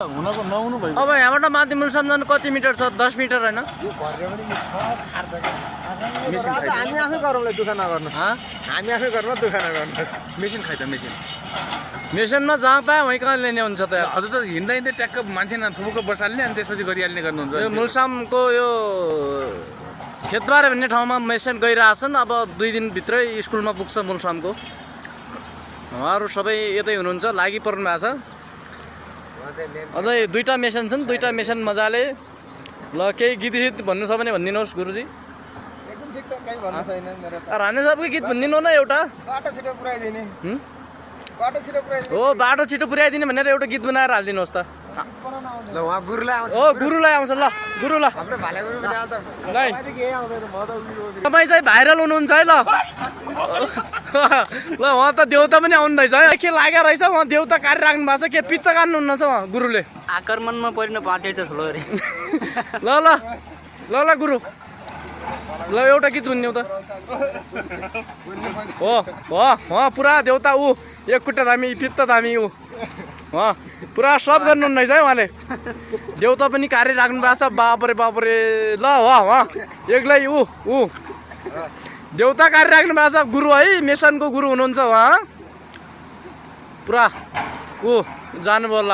अब यहाँबाट माथि मुलसम्म जानु कति मिटर छ? 10 मिटर होइन? हामी आफै गरौँला, दुःख नगर्नु। हामी आफै गरौँ, दुःख नगर्नुहोस्। मेसिन खाइ त मेसिन मेसिनमा जहाँ पायो वहीँ कहाँ लिने हुन्छ त? हजुर त हिँड्दा हिँड्दै ट्याक्क मान्छे थुपुको बसाल्ने अनि त्यसपछि गरिहाल्ने गर्नुहुन्छ। यो मुलसम्मको यो खेतबारी भन्ने ठाउँमा मेसिन गइरहेछन्। अब 2 दिनभित्रै स्कुलमा पुग्छ मुलसम्मको। उहाँहरू सबै यतै हुनुहुन्छ, लागि पर्नु भएको छ। अझै 2टा मेसिन छन्, 2टा मेसिन मजाले। ल केही गीत भन्नु छ भने भनिदिनुहोस् गुरुजी। एकदम ठिक छ, केही भन्नु छैन मेरो। राणे साहबको गीत भनिदिनु न एउटा। बाटो छिटो पुऱ्याइदिने। बाटो छिटो पुऱ्याइदिने। हो, बाटो छिटो पुर्याइदिने भनेर एउटा गीत बनाएर हालिदिनुहोस् त। ल उहाँ गुरुलाई आउँछ। हो, गुरुलाई आउँछ। ल गुरु, ल हाम्रो भाले गुरु पनि आउँछ। ल केही आउँदैन, म त उयो तपाईँ चाहिँ भाइरल हुनुहुन्छ है। ल ल उहाँ त देउता पनि आउनुहुँदैछ है। के लागेको रहेछ? उहाँ देउता कार्य राख्नु भएको छ। के पित्त काट्नुहुन्न छ उहाँ गुरुले? आक्रमणमा परिन पार्टी त ठुलो अरे। ल ल ल ल गुरु, ल एउटा गीत भनिदेऊ त। हो हो हो, पुरा देउता ऊ, एक खुट्टा धामी, पित्त धामी ऊ, पुरा सब गर्नुहुन्न रहेछ है उहाँले। देउता पनि कार्य राख्नु भएको छ। बापरे बापरे। ल हो एक्लै ऊ देउता कार्य राख्नु भएको छ गुरु है। मेसनको गुरु हुनुहुन्छ उहाँ। पुरा ऊ जानुभयो। ल